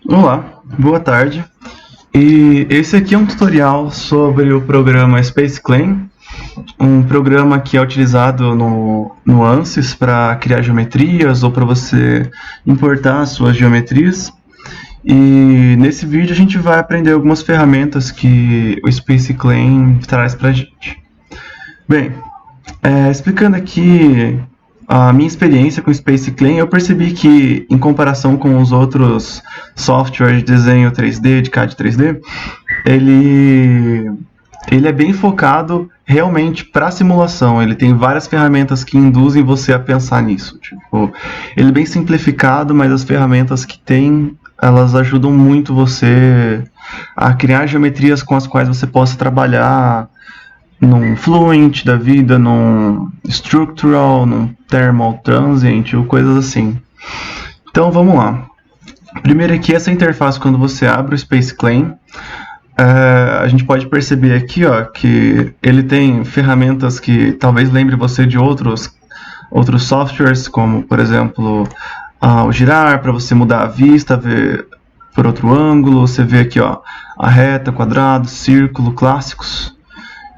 Olá, boa tarde. E esse aqui é um tutorial sobre o programa SpaceClaim, um programa que é utilizado no ANSYS para criar geometrias ou para você importar suas geometrias. E nesse vídeo a gente vai aprender algumas ferramentas que o SpaceClaim traz para a gente. Bem, explicando aqui a minha experiência com o SpaceClaim, eu percebi que, em comparação com os outros softwares de desenho 3D, de CAD 3D, ele é bem focado realmente para simulação. Ele tem várias ferramentas que induzem você a pensar nisso. Tipo, ele é bem simplificado, mas as ferramentas que tem, elas ajudam muito você a criar geometrias com as quais você possa trabalhar num Fluent da vida, num Structural, num Thermal Transient ou coisas assim. Então vamos lá. Primeiro aqui, essa interface, quando você abre o SpaceClaim, a gente pode perceber aqui que ele tem ferramentas que talvez lembre você de outros softwares, como por exemplo o girar, para você mudar a vista, ver por outro ângulo. Você vê aqui a reta, quadrado, círculo, clássicos.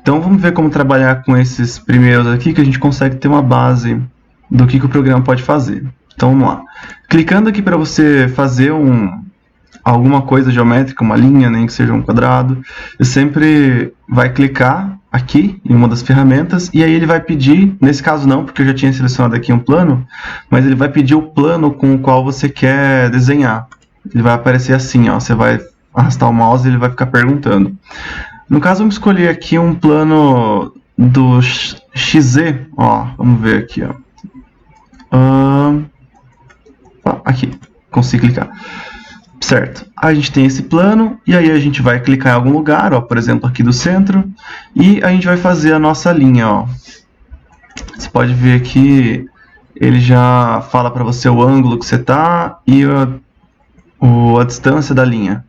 Então vamos ver como trabalhar com esses primeiros aqui, que a gente consegue ter uma base do que o programa pode fazer. Então vamos lá. Clicando aqui para você fazer alguma coisa geométrica, uma linha, nem que seja um quadrado, você sempre vai clicar aqui em uma das ferramentas, e aí ele vai pedir, nesse caso não, porque eu já tinha selecionado aqui um plano, mas ele vai pedir o plano com o qual você quer desenhar. Ele vai aparecer assim, você vai arrastar o mouse e ele vai ficar perguntando. No caso, vamos escolher aqui um plano do XZ, vamos ver aqui, aqui, consigo clicar. Certo, a gente tem esse plano, e aí a gente vai clicar em algum lugar, por exemplo, aqui do centro, e a gente vai fazer a nossa linha, Você pode ver aqui, ele já fala para você o ângulo que você está e a distância da linha.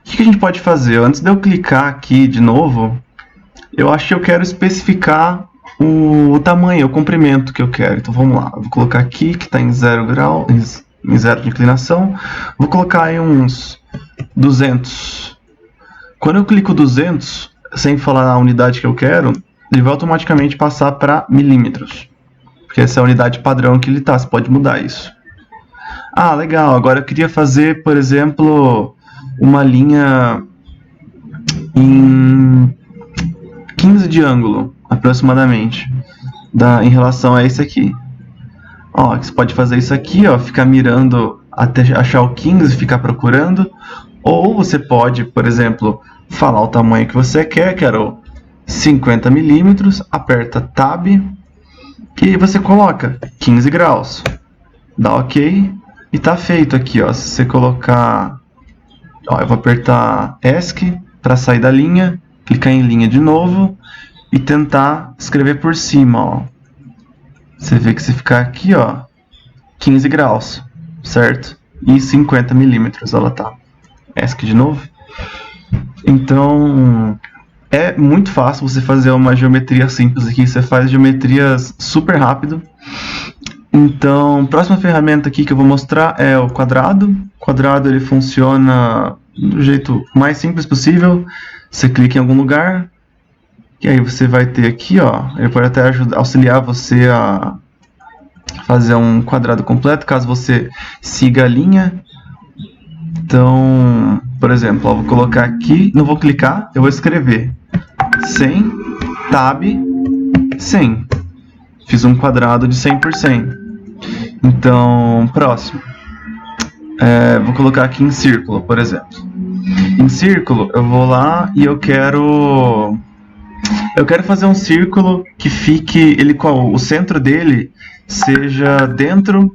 O que a gente pode fazer? Antes de eu clicar aqui de novo, eu acho que eu quero especificar o tamanho, o comprimento que eu quero. Então vamos lá, eu vou colocar aqui que está em 0 grau, em 0 de inclinação, vou colocar aí uns 200. Quando eu clico 200, sem falar a unidade que eu quero, ele vai automaticamente passar para milímetros, porque essa é a unidade padrão que ele está. Você pode mudar isso. Legal, agora eu queria fazer, por exemplo, uma linha em 15 de ângulo, aproximadamente, em relação a esse aqui. Você pode fazer isso aqui, ficar mirando até achar o 15 e ficar procurando. Ou você pode, por exemplo, falar o tamanho que você quer, quero 50 milímetros, aperta Tab e você coloca 15 graus. Dá OK e tá feito aqui, se você colocar... eu vou apertar ESC para sair da linha, clicar em linha de novo e tentar escrever por cima, Você vê que se ficar aqui, 15 graus, certo? E 50 milímetros ela tá. ESC de novo. Então, é muito fácil você fazer uma geometria simples aqui. Você faz geometrias super rápido. Então, a próxima ferramenta aqui que eu vou mostrar é o quadrado. O quadrado ele funciona do jeito mais simples possível. Você clica em algum lugar, e aí você vai ter aqui, ele pode até auxiliar você a fazer um quadrado completo, caso você siga a linha. Então, por exemplo, eu vou colocar aqui, não vou clicar, eu vou escrever 100, Tab, 100. Fiz um quadrado de 100%. Então, próximo. Vou colocar aqui em círculo, por exemplo. Em círculo, eu vou lá e eu quero fazer um círculo que fique, o centro dele seja dentro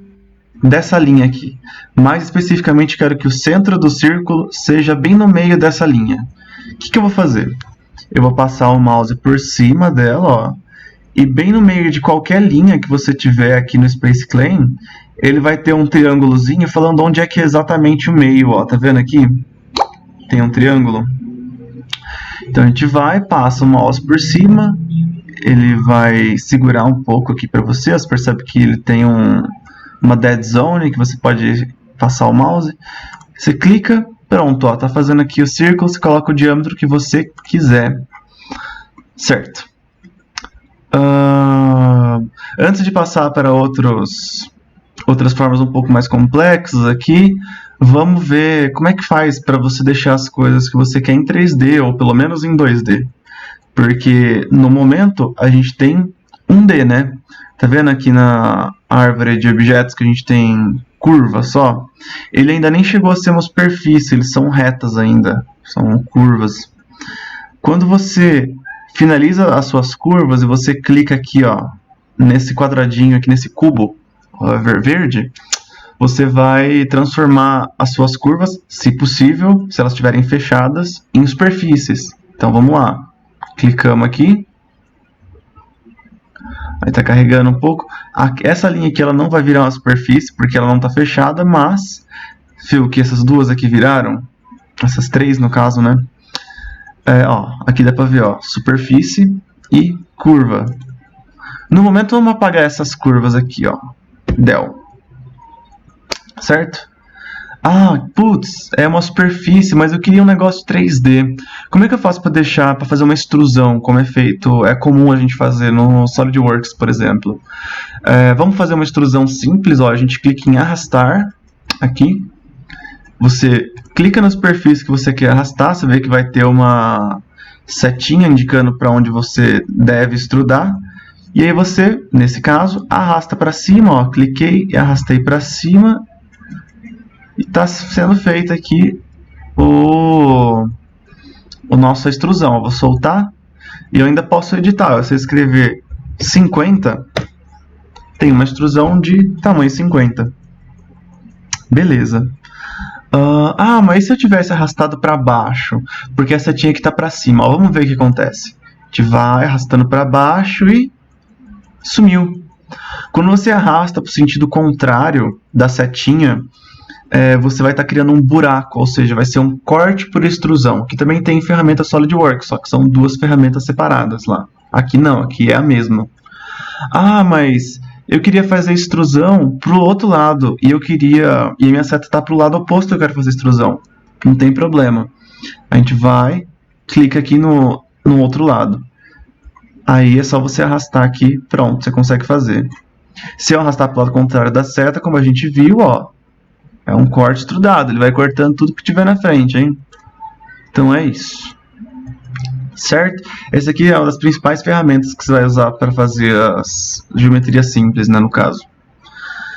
dessa linha aqui. Mais especificamente, quero que o centro do círculo seja bem no meio dessa linha. O que eu vou fazer? Eu vou passar o mouse por cima dela, e bem no meio de qualquer linha que você tiver aqui no SpaceClaim, ele vai ter um triângulozinho falando onde é que é exatamente o meio, tá vendo aqui? Tem um triângulo. Então a gente passa o mouse por cima, ele vai segurar um pouco aqui para você. Você percebe que ele tem uma dead zone que você pode passar o mouse. Você clica, pronto, ó, tá fazendo aqui o círculo, você coloca o diâmetro que você quiser. Certo. Antes de passar para outras formas um pouco mais complexas aqui, vamos ver como é que faz para você deixar as coisas que você quer em 3D ou pelo menos em 2D. Porque no momento a gente tem 1D, né? Tá vendo aqui na árvore de objetos que a gente tem curva só? Ele ainda nem chegou a ser uma superfície, eles são retas ainda, são curvas. Quando você finaliza as suas curvas e você clica aqui, ó, nesse quadradinho aqui, nesse cubo verde, você vai transformar as suas curvas, se possível, se elas estiverem fechadas, em superfícies. Então vamos lá. Clicamos aqui. Aí está carregando um pouco. Essa linha aqui ela não vai virar uma superfície, porque ela não está fechada, mas viu que essas duas aqui viraram? Essas três, no caso, né? Ó, aqui dá para ver, ó, superfície e curva. No momento, vamos apagar essas curvas aqui, ó. Del. Certo? Ah, putz, é uma superfície, mas eu queria um negócio 3D. Como é que eu faço para fazer uma extrusão, como é feito, é comum a gente fazer no SolidWorks, por exemplo? Vamos fazer uma extrusão simples, ó, a gente clica em arrastar, aqui. Você clica na superfície que você quer arrastar, você vê que vai ter uma setinha indicando para onde você deve extrudar. E aí você, nesse caso, arrasta para cima, ó, cliquei e arrastei para cima. E está sendo feita aqui a nossa extrusão. Eu vou soltar e eu ainda posso editar. Se eu escrever 50, tem uma extrusão de tamanho 50. Beleza. Mas se eu tivesse arrastado para baixo? Porque essa tinha que estar para cima. Ó, vamos ver o que acontece. A gente vai arrastando para baixo e sumiu. Quando você arrasta para o sentido contrário da setinha, você vai estar criando um buraco, ou seja, vai ser um corte por extrusão, que também tem ferramenta SolidWorks, só que são duas ferramentas separadas lá. Aqui não, aqui é a mesma. Mas eu queria fazer extrusão para o outro lado, e a minha seta está para o lado oposto, eu quero fazer extrusão. Não tem problema. A gente vai, clica aqui no outro lado. Aí é só você arrastar aqui, pronto, você consegue fazer. Se eu arrastar para o lado contrário da seta, como a gente viu, ó, é um corte extrudado, ele vai cortando tudo que tiver na frente, hein? Então é isso. Certo? Essa aqui é uma das principais ferramentas que você vai usar para fazer as geometrias simples, né, no caso.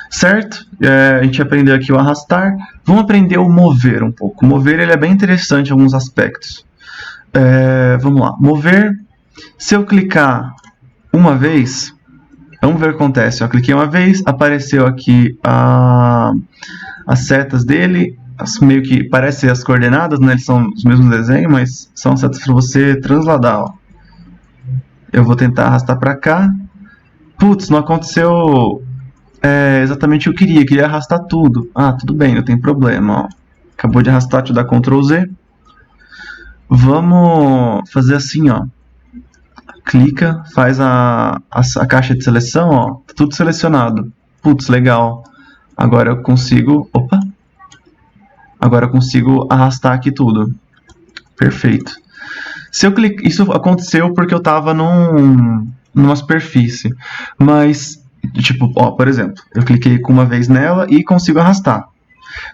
Certo? A gente aprendeu aqui o arrastar. Vamos aprender o mover um pouco. O mover ele é bem interessante em alguns aspectos. Vamos lá. Mover, se eu clicar uma vez, vamos ver o que acontece. Eu cliquei uma vez, apareceu aqui as setas dele, meio que parecem as coordenadas, né? Eles são os mesmos desenhos, mas são setas para você transladar. Ó. Eu vou tentar arrastar para cá. Putz, não aconteceu exatamente o que eu queria arrastar tudo. Tudo bem, não tem problema. Ó. Acabou de arrastar, deixa eu dar Ctrl Z. Vamos fazer assim, ó. Clica, faz a caixa de seleção, ó, tá tudo selecionado. Putz, legal. Agora eu consigo... Agora eu consigo arrastar aqui tudo. Perfeito. Se eu clicar, isso aconteceu porque eu estava numa superfície. Mas, tipo, ó, por exemplo, eu cliquei uma vez nela e consigo arrastar.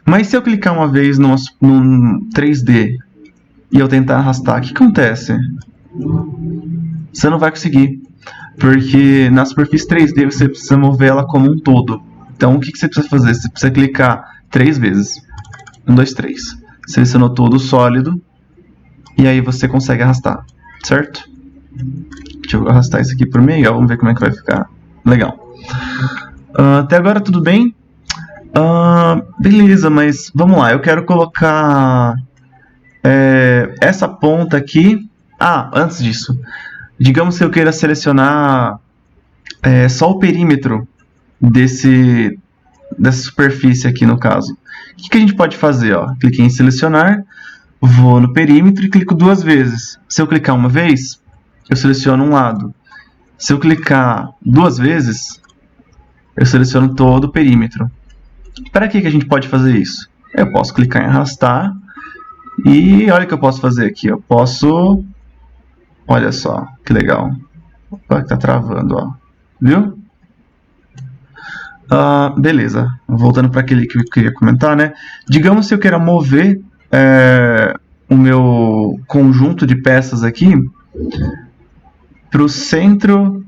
Mas se eu clicar uma vez num 3D e eu tentar arrastar, o que acontece? Você não vai conseguir. Porque na superfície 3D você precisa mover ela como um todo. Então o que você precisa fazer? Você precisa clicar 3 vezes. 1, 2, 3. Selecionou todo o sólido. E aí você consegue arrastar. Certo? Deixa eu arrastar isso aqui por meio. Vamos ver como é que vai ficar. Legal. Até agora tudo bem? Beleza, mas vamos lá. Eu quero colocar essa ponta aqui. Antes disso. Digamos que eu queira selecionar só o perímetro dessa superfície aqui no caso. O que a gente pode fazer? Ó? Cliquei em selecionar, vou no perímetro e clico 2 vezes. Se eu clicar uma vez, eu seleciono um lado. Se eu clicar 2 vezes, eu seleciono todo o perímetro. Para que a gente pode fazer isso? Eu posso clicar em arrastar. E olha o que eu posso fazer aqui. Eu posso... Olha só, que legal. Opa, que tá travando, ó. Viu? Beleza. Voltando para aquele que eu queria comentar, né? Digamos se eu queira mover o meu conjunto de peças aqui para o centro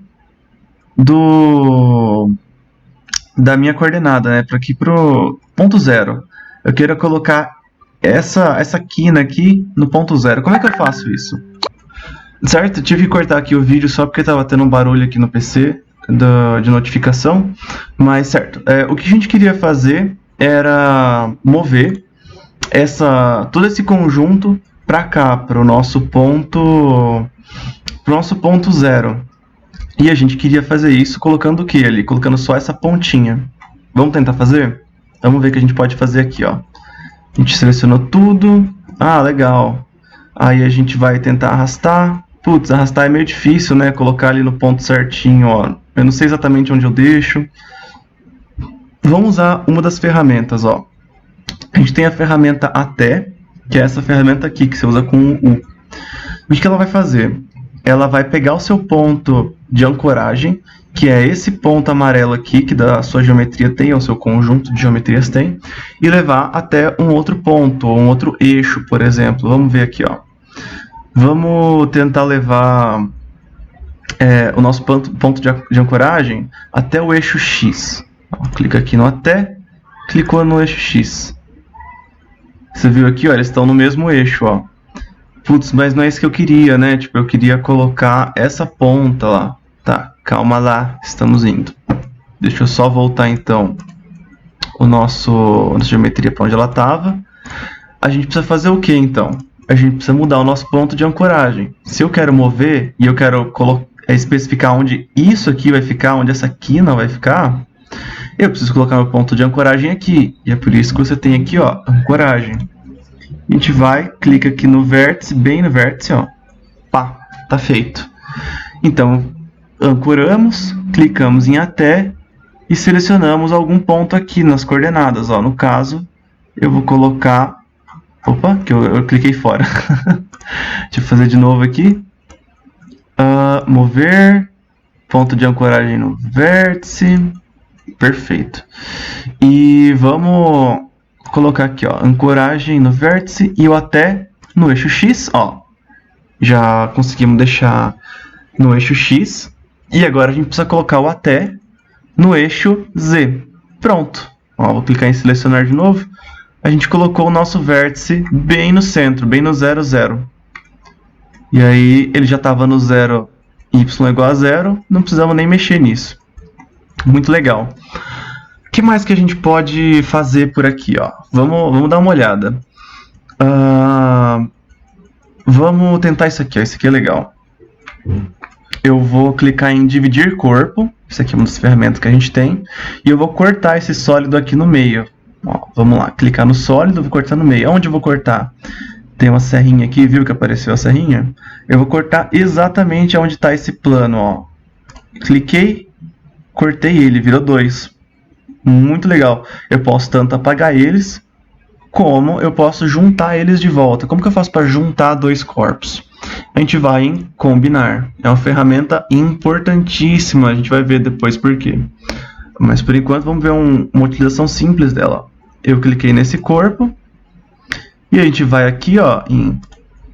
da minha coordenada, né? Para aqui pro ponto zero. Eu quero colocar essa quina aqui no ponto zero. Como é que eu faço isso? Certo? Eu tive que cortar aqui o vídeo só porque estava tendo um barulho aqui no PC de notificação. Mas certo. O que a gente queria fazer era mover todo esse conjunto para cá, para o nosso ponto zero. E a gente queria fazer isso colocando o que ali? Colocando só essa pontinha. Vamos tentar fazer? Vamos ver o que a gente pode fazer aqui, ó. A gente selecionou tudo. Ah, legal. Aí a gente vai tentar arrastar. Putz, arrastar é meio difícil, né? Colocar ali no ponto certinho, ó. Eu não sei exatamente onde eu deixo. Vamos usar uma das ferramentas, ó. A gente tem a ferramenta até, que é essa ferramenta aqui, que você usa com o U. O que ela vai fazer? Ela vai pegar o seu ponto de ancoragem, que é esse ponto amarelo aqui, que da sua geometria tem, ou seu conjunto de geometrias tem, e levar até um outro ponto, ou um outro eixo, por exemplo. Vamos ver aqui, ó. Vamos tentar levar o nosso ponto de ancoragem até o eixo X. Ó, clica aqui no até, clicou no eixo X. Você viu aqui, ó, eles estão no mesmo eixo, ó. Putz, mas não é isso que eu queria, né? Tipo, eu queria colocar essa ponta lá. Tá, calma lá, estamos indo. Deixa eu só voltar, então, a nossa geometria para onde ela estava. A gente precisa fazer o que, então? A gente precisa mudar o nosso ponto de ancoragem. Se eu quero mover e eu quero especificar onde isso aqui vai ficar, onde essa quina vai ficar, eu preciso colocar meu ponto de ancoragem aqui. E é por isso que você tem aqui, ó, ancoragem. A gente vai, clica aqui no vértice, bem no vértice, ó. Pá, tá feito. Então, ancoramos, clicamos em até e selecionamos algum ponto aqui nas coordenadas, ó. No caso, eu vou colocar... Opa, que eu cliquei fora. Deixa eu fazer de novo aqui. Mover, ponto de ancoragem no vértice. Perfeito. E vamos colocar aqui, ó, ancoragem no vértice e o até no eixo X, ó. Já conseguimos deixar no eixo X. E agora a gente precisa colocar o até no eixo Z. Pronto. Ó, vou clicar em selecionar de novo. A gente colocou o nosso vértice bem no centro, bem no 0, 0. E aí ele já estava no 0, y igual a 0. Não precisamos nem mexer nisso. Muito legal. O que mais que a gente pode fazer por aqui, ó? Vamos dar uma olhada. Vamos tentar isso aqui, ó. Isso aqui é legal. Eu vou clicar em dividir corpo. Isso aqui é uma das ferramentas que a gente tem. E eu vou cortar esse sólido aqui no meio. Ó, vamos lá, clicar no sólido, vou cortar no meio. Onde eu vou cortar? Tem uma serrinha aqui, viu que apareceu a serrinha? Eu vou cortar exatamente onde está esse plano, ó. Cliquei, cortei ele, virou 2. Muito legal. Eu posso tanto apagar eles, como eu posso juntar eles de volta. Como que eu faço para juntar dois corpos? A gente vai em combinar. É uma ferramenta importantíssima, a gente vai ver depois por quê. Mas por enquanto vamos ver uma utilização simples dela. Eu cliquei nesse corpo e a gente vai aqui, ó, em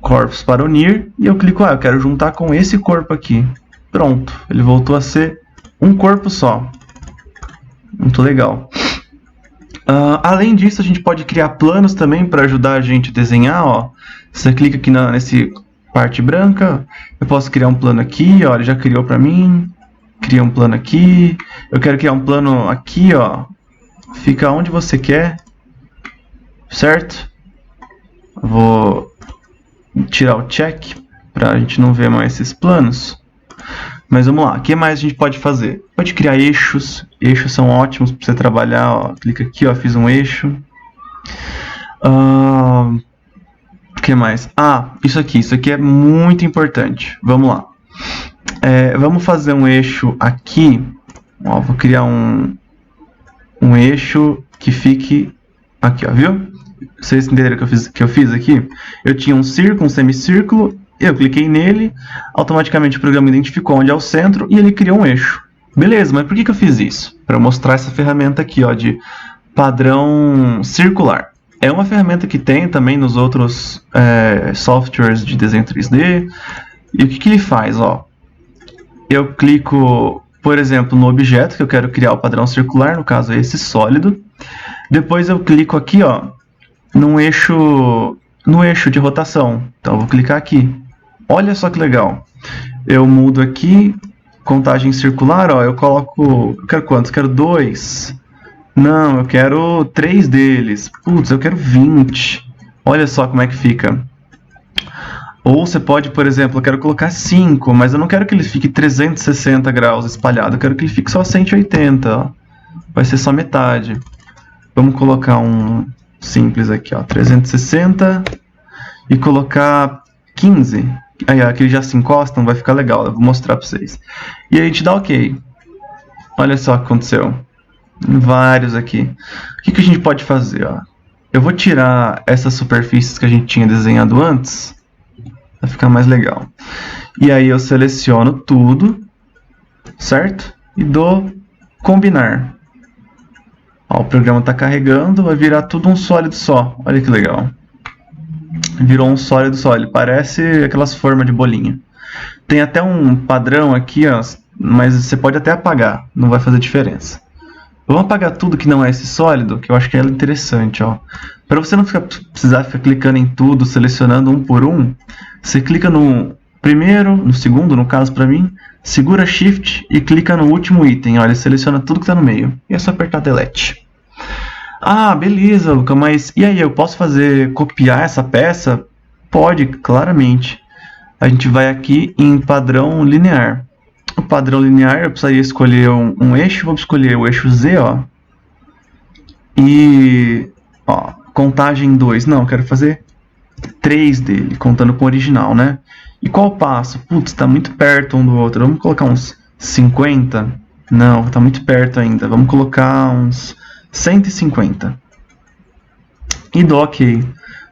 corpos para unir e eu clico, eu quero juntar com esse corpo aqui. Pronto, ele voltou a ser um corpo só. Muito legal. Além disso, a gente pode criar planos também para ajudar a gente a desenhar, ó. Você clica aqui nesse parte branca, eu posso criar um plano aqui, ó, ele já criou para mim. Cria um plano aqui. Eu quero criar um plano aqui, ó. Fica onde você quer. Certo? Vou tirar o check para a gente não ver mais esses planos. Mas vamos lá. O que mais a gente pode fazer? Pode criar eixos. Eixos são ótimos para você trabalhar. Ó. Clica aqui, ó. Fiz um eixo. O que mais? Isso aqui. Isso aqui é muito importante. Vamos lá. Vamos fazer um eixo aqui. Ó, vou criar um eixo que fique aqui, ó, viu? Vocês entenderam o que eu fiz aqui? Eu tinha um círculo, um semicírculo, eu cliquei nele, automaticamente o programa identificou onde é o centro e ele criou um eixo. Beleza, mas por que eu fiz isso? Para mostrar essa ferramenta aqui, ó, de padrão circular. É uma ferramenta que tem também nos outros softwares de desenho 3D. E o que ele faz? Ó? Eu clico, por exemplo, no objeto que eu quero criar o padrão circular, no caso é esse sólido. Depois eu clico aqui, ó, no eixo de rotação. Então eu vou clicar aqui. Olha só que legal. Eu mudo aqui, contagem circular, ó, eu coloco... Eu quero quantos? Quero 2. Não, eu quero 3 deles. Putz, eu quero 20. Olha só como é que fica. Ou você pode, por exemplo, eu quero colocar 5, mas eu não quero que ele fique 360 graus espalhado. Eu quero que ele fique só 180. Ó. Vai ser só metade. Vamos colocar um simples aqui, ó, 360. E colocar 15. Aí, ó, aqui ele já se encosta, não vai ficar legal. Eu vou mostrar para vocês. E aí a gente dá OK. Olha só o que aconteceu. Vários aqui. O que a gente pode fazer? Ó? Eu vou tirar essas superfícies que a gente tinha desenhado antes, para ficar mais legal. E aí eu seleciono tudo, certo? E dou combinar. Ó, o programa está carregando, vai virar tudo um sólido só. Olha que legal. Virou um sólido só, ele parece aquelas formas de bolinha. Tem até um padrão aqui, ó, mas você pode até apagar, não vai fazer diferença. Vamos apagar tudo que não é esse sólido, que eu acho que é interessante, ó. Para você não precisar ficar clicando em tudo, selecionando um por um, você clica no primeiro, no segundo, no caso para mim, segura Shift e clica no último item, ó, ele seleciona tudo que está no meio. E é só apertar Delete. Ah, beleza, Luca, mas e aí, eu posso copiar essa peça? Pode, claramente. A gente vai aqui em padrão linear. O padrão linear, eu precisaria escolher um eixo, vou escolher o eixo Z, ó. E, ó, contagem 2. Não, eu quero fazer 3 dele, contando com o original, né? E qual passo? Putz, tá muito perto um do outro. Vamos colocar uns 50? Não, tá muito perto ainda. Vamos colocar uns 150. E dou OK.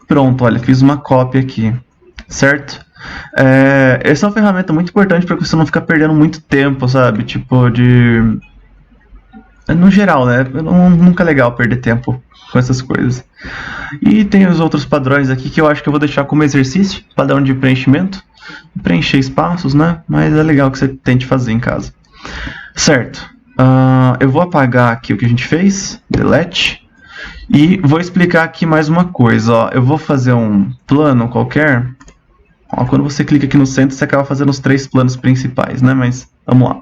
Pronto, olha, fiz uma cópia aqui, certo? Essa é uma ferramenta muito importante para você não ficar perdendo muito tempo, sabe? Tipo, no geral, né? Nunca é legal perder tempo com essas coisas. E tem os outros padrões aqui que eu acho que eu vou deixar como exercício, padrão de preenchimento. Preencher espaços, né? Mas é legal que você tente fazer em casa. Certo. Eu vou apagar aqui o que a gente fez, Delete. E vou explicar aqui mais uma coisa, ó. Eu vou fazer um plano qualquer. Ó, quando você clica aqui no centro, você acaba fazendo os 3 planos principais, né? Mas vamos lá.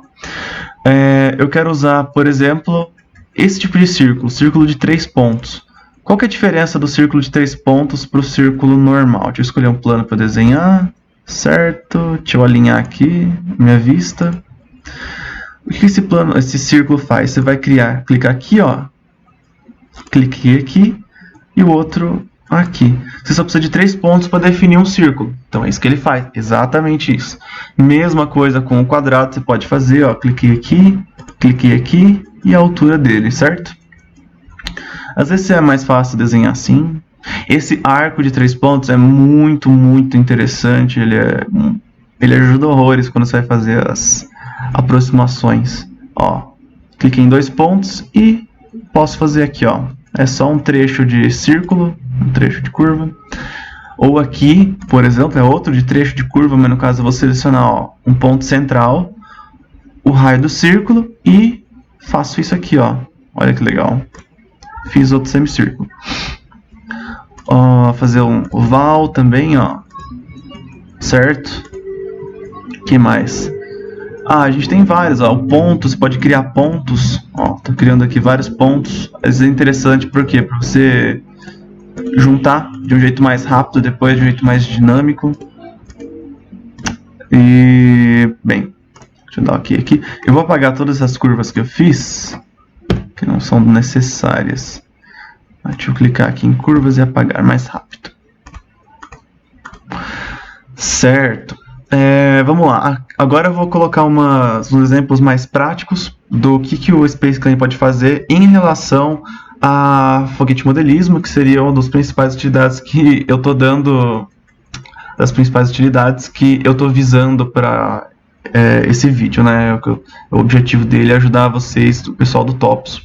Eu quero usar, por exemplo, esse tipo de círculo de 3 pontos. Qual que é a diferença do círculo de 3 pontos para o círculo normal? Deixa eu escolher um plano para desenhar. Certo. Deixa eu alinhar aqui minha vista. O que esse círculo faz? Você vai clicar aqui, ó. Clique aqui. E o outro aqui. Você só precisa de 3 pontos para definir um círculo. Então é isso que ele faz. Exatamente isso. Mesma coisa com o quadrado. Você pode fazer, ó. Cliquei aqui e a altura dele, certo? Às vezes é mais fácil desenhar assim. Esse arco de 3 pontos é muito, muito interessante. Ele ajuda horrores quando você vai fazer as aproximações. Ó, cliquei em 2 pontos e posso fazer aqui, ó. É só um trecho de círculo, um trecho de curva. Ou aqui, por exemplo, é outro de trecho de curva, mas no caso eu vou selecionar, ó, um ponto central, o raio do círculo e faço isso aqui, ó. Olha que legal. Fiz outro semicírculo. Fazer um oval também, ó. Certo? O que mais? A gente tem vários, ó. O ponto, você pode criar pontos. Ó, tô criando aqui vários pontos. Isso é interessante porque para você juntar de um jeito mais rápido, depois de um jeito mais dinâmico. E bem, deixa eu dar OK aqui. Eu vou apagar todas as curvas que eu fiz, que não são necessárias. Deixa eu clicar aqui em curvas e apagar mais rápido. Certo. Vamos lá. Agora eu vou colocar uns exemplos mais práticos do que o Space Clean pode fazer em relação a foguete modelismo, que seria uma das principais utilidades que eu estou dando, das principais utilidades que eu estou visando para esse vídeo, né? O objetivo dele é ajudar vocês, o pessoal do TOPS,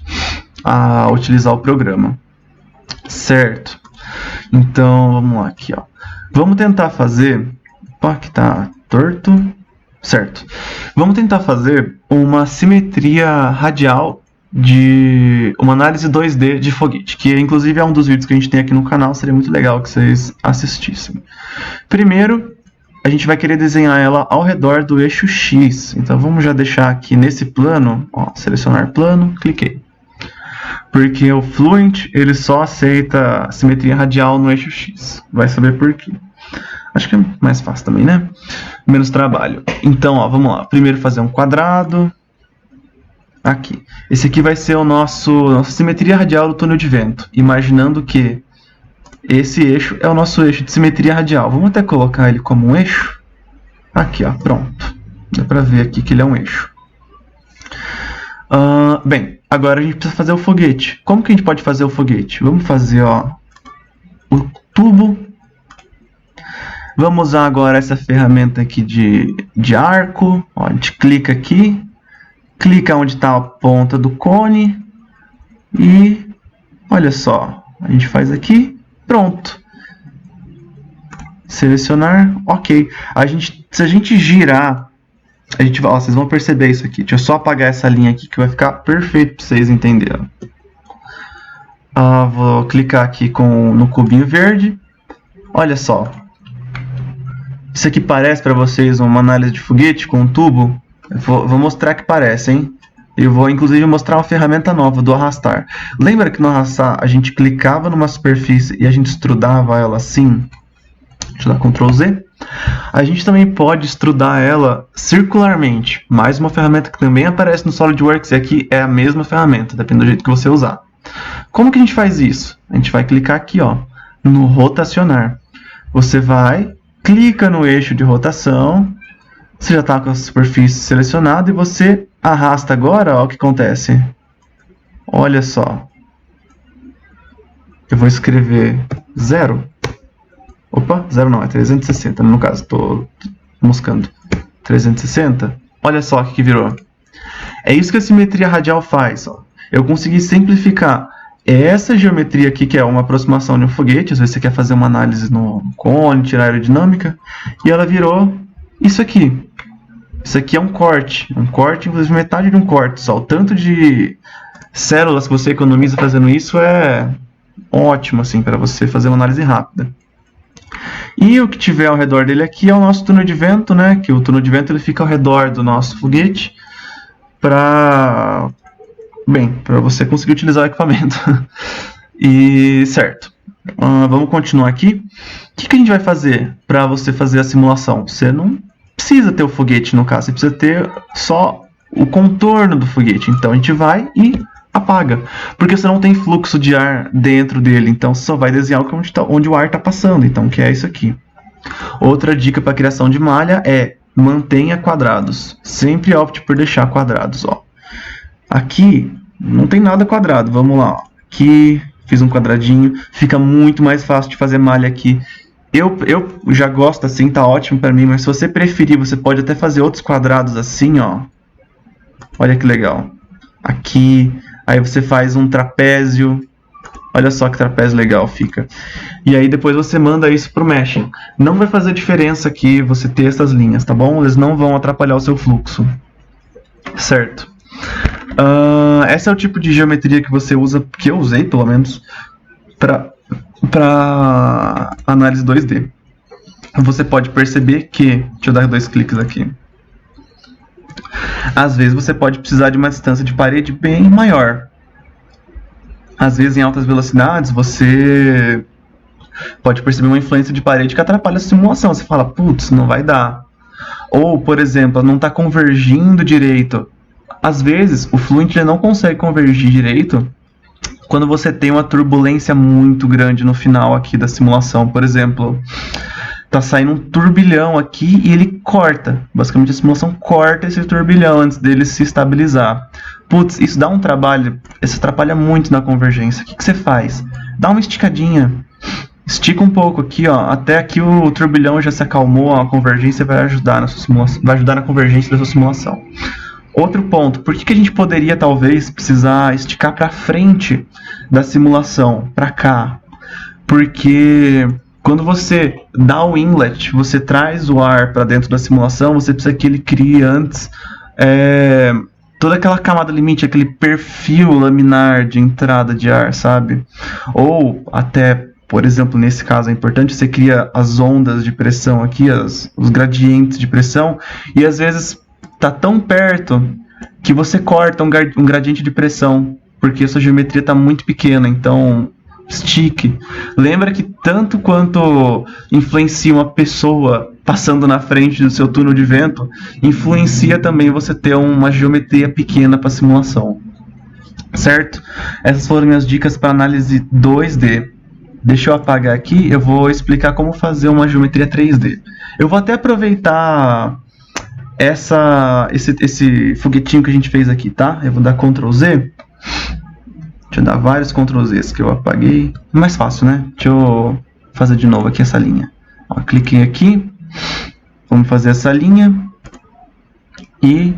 a utilizar o programa, certo? Então vamos lá aqui, ó. Vamos tentar fazer, opa, aqui tá torto, certo? Vamos tentar fazer uma simetria radial de uma análise 2D de foguete, que inclusive é um dos vídeos que a gente tem aqui no canal, seria muito legal que vocês assistissem. Primeiro, a gente vai querer desenhar ela ao redor do eixo X, então vamos já deixar aqui nesse plano, ó, selecionar plano, cliquei. Porque o Fluent, ele só aceita simetria radial no eixo X, vai saber por quê. Acho que é mais fácil também, né? Menos trabalho. Então, ó, vamos lá, primeiro fazer um quadrado. Aqui. Esse aqui vai ser o nossa simetria radial do túnel de vento. Imaginando que esse eixo é o nosso eixo de simetria radial. Vamos até colocar ele como um eixo. Aqui, ó, pronto. Dá pra ver aqui que ele é um eixo. Bem, agora a gente precisa fazer o foguete. Como que a gente pode fazer o foguete? Vamos fazer, ó, o tubo. Vamos usar agora essa ferramenta aqui de arco. Ó, a gente clica aqui. Clica onde está a ponta do cone e olha só, a gente faz aqui, pronto. Selecionar, ok. Se a gente girar, ó, vocês vão perceber isso aqui. Deixa eu só apagar essa linha aqui que vai ficar perfeito para vocês entenderem. Vou clicar aqui no cubinho verde. Olha só. Isso aqui parece para vocês uma análise de foguete com um tubo? Vou mostrar que parece, hein? Eu vou inclusive mostrar uma ferramenta nova do arrastar. Lembra que no arrastar a gente clicava numa superfície e a gente extrudava ela assim? Deixa eu dar Ctrl Z. A gente também pode extrudar ela circularmente. Mais uma ferramenta que também aparece no SolidWorks e aqui é a mesma ferramenta, depende do jeito que você usar. Como que a gente faz isso? A gente vai clicar aqui, ó, no rotacionar. Você vai, clica no eixo de rotação. Você já está com a superfície selecionada e você arrasta agora, ó, o que acontece. Olha só. Eu vou escrever 0. Opa, 0 não, é 360. No caso, estou moscando. 360. Olha só o que virou. É isso que a simetria radial faz. Ó. Eu consegui simplificar essa geometria aqui, que é uma aproximação de um foguete. Às vezes você quer fazer uma análise no cone, tirar a aerodinâmica. E ela virou isso aqui. Isso aqui é um corte, inclusive metade de um corte só. O tanto de células que você economiza fazendo isso é ótimo assim, para você fazer uma análise rápida. E o que tiver ao redor dele aqui é o nosso túnel de vento, né? Que o túnel de vento ele fica ao redor do nosso foguete para você conseguir utilizar o equipamento. E certo. Vamos continuar aqui. O que a gente vai fazer para você fazer a simulação? Você não precisa ter o foguete no caso, você precisa ter só o contorno do foguete. Então a gente vai e apaga, porque você não tem fluxo de ar dentro dele, então você só vai desenhar onde o ar está passando, então que é isso aqui. Outra dica para criação de malha é mantenha quadrados, sempre opte por deixar quadrados. Ó. Aqui não tem nada quadrado, vamos lá. Ó. Aqui fiz um quadradinho, fica muito mais fácil de fazer malha aqui. Eu já gosto assim, tá ótimo para mim, mas se você preferir, você pode até fazer outros quadrados assim, ó. Olha que legal. Aqui, aí você faz um trapézio. Olha só que trapézio legal fica. E aí depois você manda isso pro Meshing. Não vai fazer diferença aqui você ter essas linhas, tá bom? Eles não vão atrapalhar o seu fluxo. Certo. Esse é o tipo de geometria que você usa, que eu usei pelo menos, para análise 2D. Você pode perceber que, deixa eu dar 2 cliques aqui, às vezes você pode precisar de uma distância de parede bem maior. Às vezes em altas velocidades você pode perceber uma influência de parede que atrapalha a simulação. Você fala, putz, não vai dar. Ou, por exemplo, não está convergindo direito. Às vezes o Fluent não consegue convergir direito quando você tem uma turbulência muito grande no final aqui da simulação. Por exemplo, tá saindo um turbilhão aqui e ele corta. Basicamente a simulação corta esse turbilhão antes dele se estabilizar. putz, isso dá um trabalho, isso atrapalha muito na convergência. O que você faz? Dá uma esticadinha. Estica um pouco aqui, ó, até aqui o turbilhão já se acalmou, a convergência vai ajudar na sua simulação, vai ajudar na convergência da sua simulação. Outro ponto, por que a gente poderia talvez precisar esticar para frente da simulação, para cá? Porque quando você dá o inlet, você traz o ar para dentro da simulação, você precisa que ele crie antes toda aquela camada limite, aquele perfil laminar de entrada de ar, sabe? Ou até, por exemplo, nesse caso é importante, você cria as ondas de pressão aqui, os gradientes de pressão, e às vezes tá tão perto que você corta um gradiente de pressão, porque a sua geometria está muito pequena, então estique. Lembra que tanto quanto influencia uma pessoa passando na frente do seu túnel de vento, influencia também você ter uma geometria pequena para simulação. Certo? Essas foram minhas dicas para análise 2D. Deixa eu apagar aqui, eu vou explicar como fazer uma geometria 3D. Eu vou até aproveitar esse foguetinho que a gente fez aqui, tá? Eu vou dar Ctrl Z. Deixa eu dar vários Ctrl Zs que eu apaguei. Mais fácil, né? Deixa eu fazer de novo aqui essa linha. Ó, cliquei aqui. Vamos fazer essa linha. E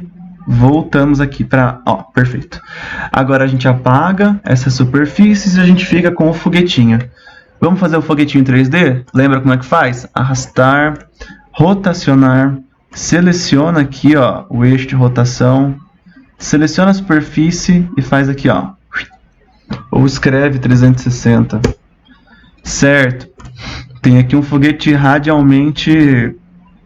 voltamos aqui para... Ó, perfeito. Agora a gente apaga essas superfícies e a gente fica com o foguetinho. Vamos fazer o foguetinho em 3D? Lembra como é que faz? Arrastar, rotacionar, seleciona aqui, ó, o eixo de rotação, seleciona a superfície e faz aqui, ó, ou escreve 360. Certo? Tem aqui um foguete radialmente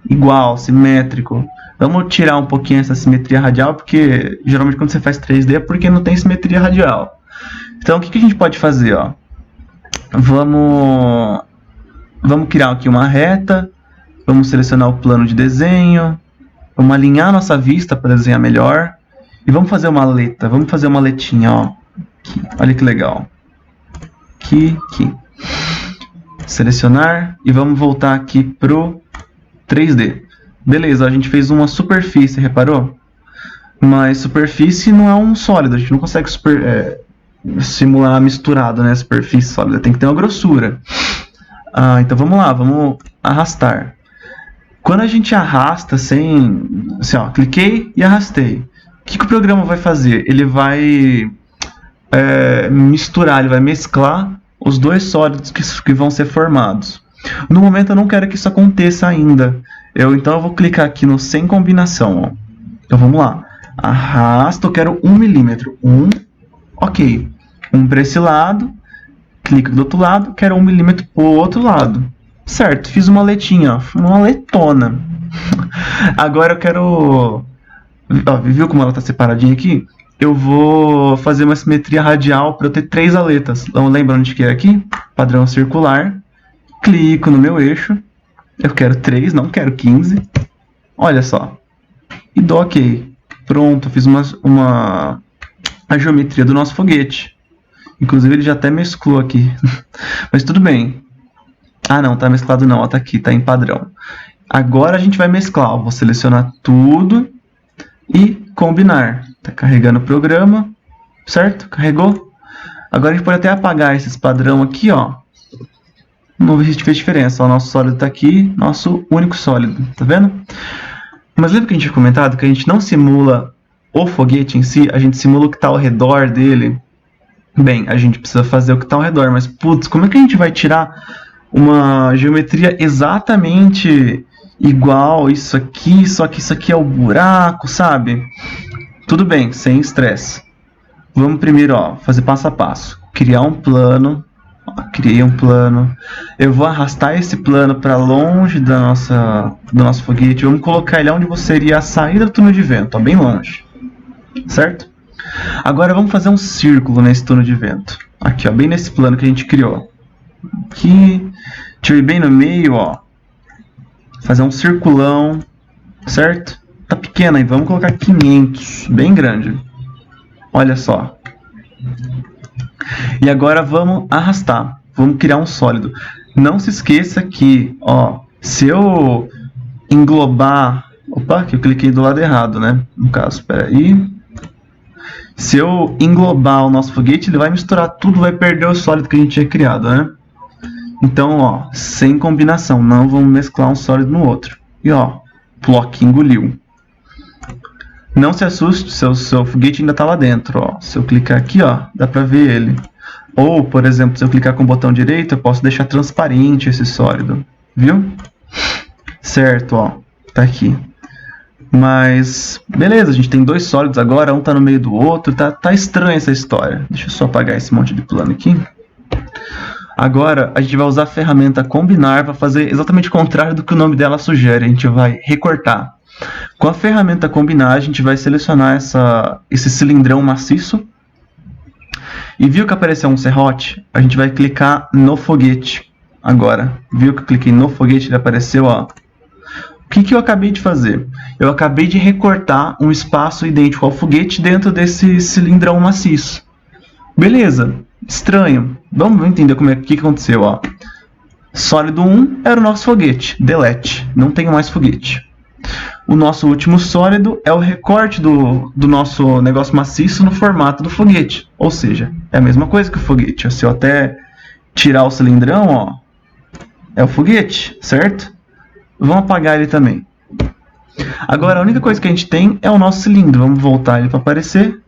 igual, simétrico. Vamos tirar um pouquinho essa simetria radial, porque geralmente quando você faz 3D é porque não tem simetria radial. Então o que a gente pode fazer, ó? Vamos criar aqui uma reta, vamos selecionar o plano de desenho, vamos alinhar a nossa vista para desenhar melhor e vamos fazer uma aleta, vamos fazer uma aletinha, ó. Aqui. Olha que legal. Aqui. Selecionar e vamos voltar aqui pro 3D. Beleza, a gente fez uma superfície, reparou? Mas superfície não é um sólido, a gente não consegue simular misturado, né? Superfície sólida, tem que ter uma grossura. Então vamos lá, vamos arrastar. Quando a gente arrasta assim, ó, cliquei e arrastei. O que o programa vai fazer? Ele vai misturar, ele vai mesclar os dois sólidos que vão ser formados. No momento eu não quero que isso aconteça ainda. Então eu vou clicar aqui no sem combinação. Ó. Então vamos lá. Arrasta, eu quero 1 milímetro. Ok. 1 para esse lado. Clico do outro lado, quero 1 milímetro para o outro lado. Certo, fiz uma aletinha, uma aletona. Agora eu quero... Ó, viu como ela está separadinha aqui? Eu vou fazer uma simetria radial para eu ter 3 aletas. Então lembra onde que é aqui? Padrão circular. Clico no meu eixo. Eu quero 3, não quero 15. Olha só. E dou OK. Pronto, fiz a geometria do nosso foguete. Inclusive ele já até mesclou aqui. Mas tudo bem. Não, tá mesclado não. Ó, tá aqui, tá em padrão. Agora a gente vai mesclar. Vou selecionar tudo e combinar. Tá carregando o programa. Certo? Carregou. Agora a gente pode até apagar esses padrão aqui, ó. Vamos ver se a gente fez diferença. O nosso sólido está aqui, nosso único sólido, tá vendo? Mas lembra que a gente tinha comentado que a gente não simula o foguete em si, a gente simula o que está ao redor dele? Bem, a gente precisa fazer o que está ao redor, mas putz, como é que a gente vai tirar uma geometria exatamente igual isso aqui, só que isso aqui é o buraco, sabe? Tudo bem, sem estresse. Vamos primeiro, ó, fazer passo a passo. Criar um plano. Criei um plano. Eu vou arrastar esse plano para longe do nosso foguete. Vamos colocar ele onde você iria sair do túnel de vento, ó, bem longe. Certo? Agora vamos fazer um círculo nesse túnel de vento. Aqui, ó, bem nesse plano que a gente criou. Aqui. Deixa eu ir bem no meio, ó. Fazer um circulão. Certo? Tá pequeno aí. Vamos colocar 500. Bem grande. Olha só. E agora vamos arrastar. Vamos criar um sólido. Não se esqueça que, ó, se eu englobar... Opa, que eu cliquei do lado errado, né? No caso, espera aí. Se eu englobar o nosso foguete, ele vai misturar tudo, vai perder o sólido que a gente tinha criado, né? Então, ó, sem combinação, não vamos mesclar um sólido no outro. E ó, Plock engoliu. Não se assuste, seu foguete ainda está lá dentro, ó. Se eu clicar aqui, ó, dá para ver ele. Ou, por exemplo, se eu clicar com o botão direito, eu posso deixar transparente esse sólido, viu? Certo, ó, tá aqui. Mas, beleza, a gente tem dois sólidos agora, um tá no meio do outro, tá estranha essa história. Deixa eu só apagar esse monte de plano aqui. Agora, a gente vai usar a ferramenta combinar para fazer exatamente o contrário do que o nome dela sugere. A gente vai recortar. Com a ferramenta combinar, a gente vai selecionar esse cilindrão maciço. E viu que apareceu um serrote? A gente vai clicar no foguete. Agora, viu que eu cliquei no foguete, ele apareceu, ó. O que eu acabei de fazer? Eu acabei de recortar um espaço idêntico ao foguete dentro desse cilindrão maciço. Beleza, estranho. Vamos entender o que aconteceu, ó. Sólido 1 era o nosso foguete, delete, não tem mais foguete. O nosso último sólido é o recorte do nosso negócio maciço no formato do foguete. Ou seja, é a mesma coisa que o foguete. Se eu até tirar o cilindrão, ó, é o foguete, certo? Vamos apagar ele também. Agora, a única coisa que a gente tem é o nosso cilindro. Vamos voltar ele para aparecer.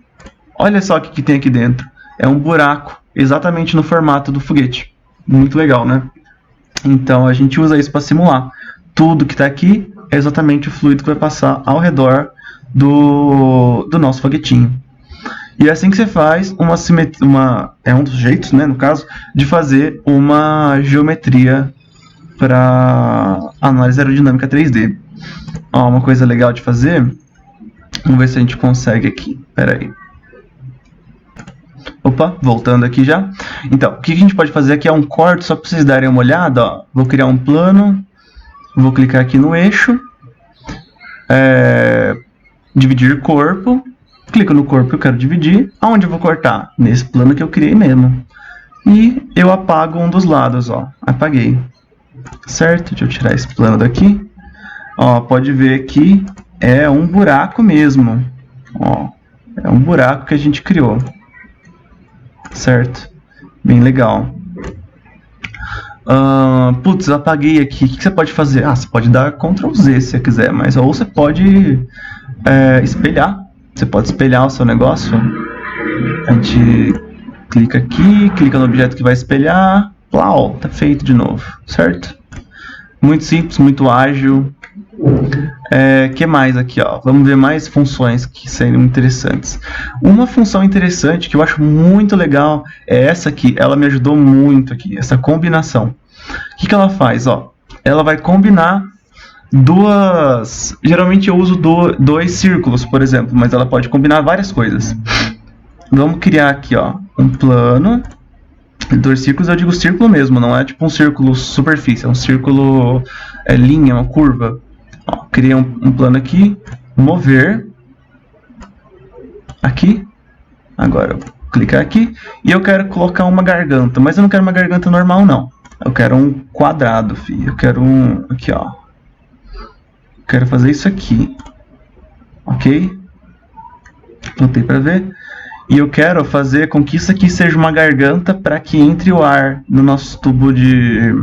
Olha só o que tem aqui dentro. É um buraco, exatamente no formato do foguete. Muito legal, né? Então, a gente usa isso para simular. Tudo que está aqui é exatamente o fluido que vai passar ao redor do nosso foguetinho. E é assim que você faz é um dos jeitos, né, no caso, de fazer uma geometria para análise aerodinâmica 3D. Ó, uma coisa legal de fazer, vamos ver se a gente consegue aqui. Espera aí. Opa, voltando aqui já. Então, o que a gente pode fazer aqui é um corte, só para vocês darem uma olhada. Ó. Vou criar um plano, vou clicar aqui no eixo, dividir corpo, clico no corpo que eu quero dividir. Aonde eu vou cortar? Nesse plano que eu criei mesmo. E eu apago um dos lados, ó. Apaguei. Certo? Deixa eu tirar esse plano daqui. Ó, pode ver que é um buraco mesmo. Ó, é um buraco que a gente criou. Certo? Bem legal. Putz, eu apaguei aqui. O que você pode fazer? Você pode dar Ctrl Z se você quiser, mas ou você pode espelhar. Você pode espelhar o seu negócio. A gente clica aqui, clica no objeto que vai espelhar. Plau, tá feito de novo, certo? Muito simples, muito ágil. Que mais aqui, ó? Vamos ver mais funções que seriam interessantes. Uma função interessante que eu acho muito legal é essa aqui. Ela me ajudou muito aqui, essa combinação. O que ela faz? Ó, ela vai combinar duas... Geralmente eu uso dois círculos, por exemplo, mas ela pode combinar várias coisas. Vamos criar aqui, ó, um plano. Dois círculos, eu digo círculo mesmo, não é tipo um círculo superfície, é um círculo linha, uma curva. Ó, criei um plano aqui, mover, aqui, agora eu vou clicar aqui, e eu quero colocar uma garganta, mas eu não quero uma garganta normal não, eu quero um quadrado, filho. Eu quero um, aqui ó, eu quero fazer isso aqui, ok? Botei para ver. E eu quero fazer com que isso aqui seja uma garganta para que entre o ar no nosso tubo de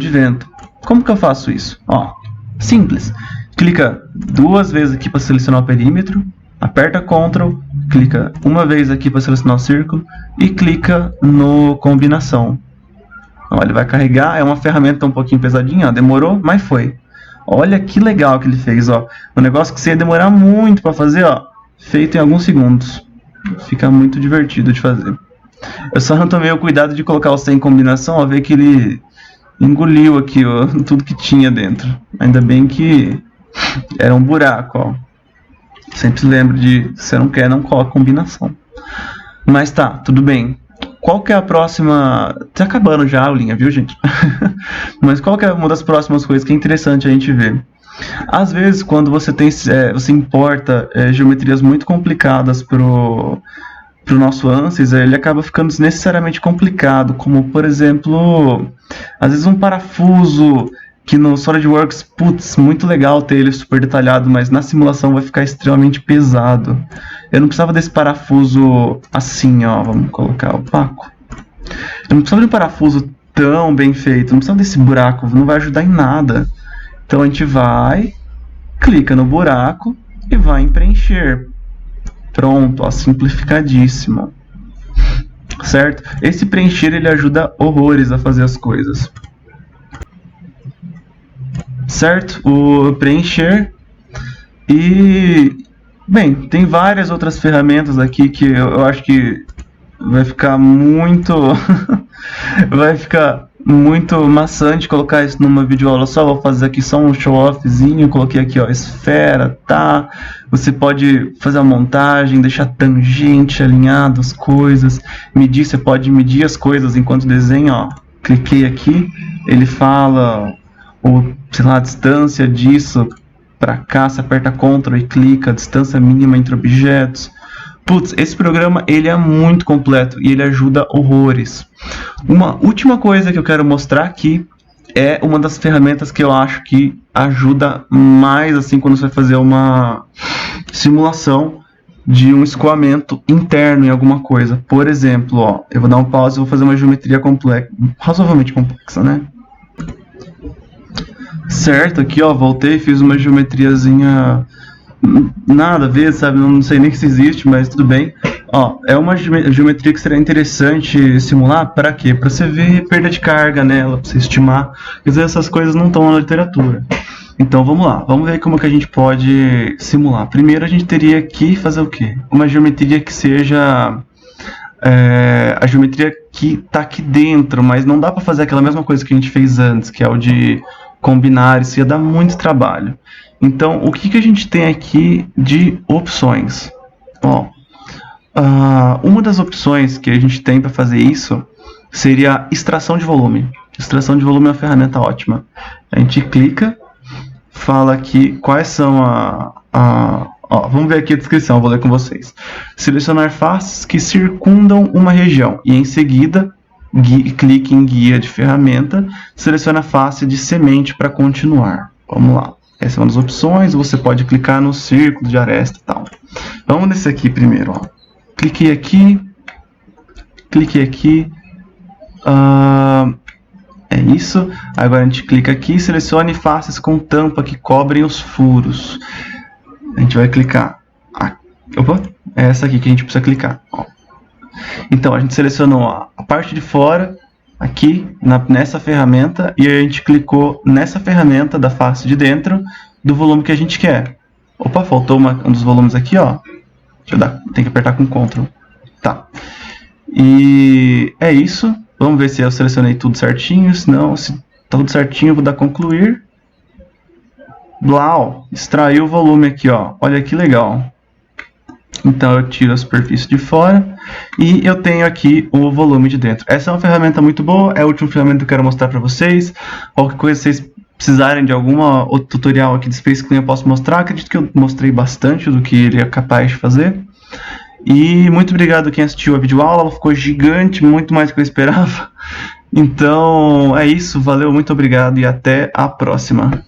vento. Como que eu faço isso? Ó, simples. Clica duas vezes aqui para selecionar o perímetro, aperta Ctrl, clica uma vez aqui para selecionar o círculo e clica no combinação. Ó, ele vai carregar, é uma ferramenta um pouquinho pesadinha, ó, demorou, mas foi. Olha que legal que ele fez, ó. Um negócio que você ia demorar muito para fazer, ó. Feito em alguns segundos. Fica muito divertido de fazer. Eu só não tomei o cuidado de colocar o sem combinação, ó, ver que ele engoliu aqui, ó, tudo que tinha dentro. Ainda bem que era um buraco, ó. Sempre lembro de, se você não quer, não coloca combinação. Mas tá, tudo bem. Qual que é a próxima... Tá acabando já a aulinha, viu, gente? Mas qual que é uma das próximas coisas que é interessante a gente ver? Às vezes, quando você importa geometrias muito complicadas pro nosso ANSYS, ele acaba ficando desnecessariamente complicado, como, por exemplo, às vezes um parafuso que no SolidWorks, putz, muito legal ter ele super detalhado, mas na simulação vai ficar extremamente pesado. Eu não precisava desse parafuso assim, ó, vamos colocar opaco. Eu não precisava de um parafuso tão bem feito, não precisava desse buraco, não vai ajudar em nada. Então a gente vai, clica no buraco e vai em preencher. Pronto, ó, simplificadíssimo. Certo? Esse preencher ele ajuda horrores a fazer as coisas. Certo? O preencher. E, bem, tem várias outras ferramentas aqui que eu acho que vai ficar muito vai ficar muito maçante colocar isso numa videoaula só. Vou fazer aqui só um show-offzinho. Coloquei aqui, ó, esfera, tá? Você pode fazer a montagem, deixar tangente, alinhado as coisas, medir, você pode medir as coisas enquanto desenha, ó. Cliquei aqui, ele fala sei lá, a distância disso para cá, você aperta Ctrl e clica, a distância mínima entre objetos. Putz, esse programa ele é muito completo e ele ajuda horrores. Uma última coisa que eu quero mostrar aqui é uma das ferramentas que eu acho que ajuda mais assim quando você vai fazer uma simulação de um escoamento interno em alguma coisa. Por exemplo, ó, eu vou dar um pause e vou fazer uma geometria complexa, razoavelmente complexa, né? Certo, aqui ó, voltei e fiz uma geometriazinha nada a ver, sabe? Não sei nem se existe, mas tudo bem. Ó, é uma geometria que seria interessante simular. Para quê? Para você ver perda de carga nela, para você estimar. Quer dizer, essas coisas não estão na literatura. Então vamos lá, vamos ver como que a gente pode simular. Primeiro a gente teria que fazer o quê? Uma geometria que seja a geometria que está aqui dentro, mas não dá para fazer aquela mesma coisa que a gente fez antes, que é o de combinar, isso ia dar muito trabalho. Então, o que a gente tem aqui de opções? Ó, uma das opções que a gente tem para fazer isso seria a extração de volume. Extração de volume é uma ferramenta ótima. A gente clica, fala aqui quais são ó, vamos ver aqui a descrição, vou ler com vocês. Selecionar faces que circundam uma região e em seguida clique em guia de ferramenta, seleciona a face de semente para continuar. Vamos lá. Essa é uma das opções, você pode clicar no círculo de aresta e tal. Vamos nesse aqui primeiro, ó. Cliquei aqui. É isso. Agora a gente clica aqui e selecione faces com tampa que cobrem os furos. A gente vai clicar. Opa, é essa aqui que a gente precisa clicar. Ó. Então a gente selecionou a parte de fora aqui nessa ferramenta e a gente clicou nessa ferramenta da face de dentro do volume que a gente quer. Opa, faltou um dos volumes aqui, ó. Deixa eu dar, tem que apertar com Ctrl. Tá. E é isso. Vamos ver se eu selecionei tudo certinho. Se não, se tá tudo certinho, eu vou dar concluir. Blau, extraiu o volume aqui, ó. Olha que legal. Então eu tiro a superfície de fora e eu tenho aqui o volume de dentro. Essa é uma ferramenta muito boa, é a última ferramenta que eu quero mostrar para vocês. Qualquer coisa, se vocês precisarem de alguma outro tutorial aqui de Space Clean, eu posso mostrar. Acredito que eu mostrei bastante do que ele é capaz de fazer. E muito obrigado a quem assistiu a videoaula, ela ficou gigante, muito mais do que eu esperava. Então é isso, valeu, muito obrigado e até a próxima.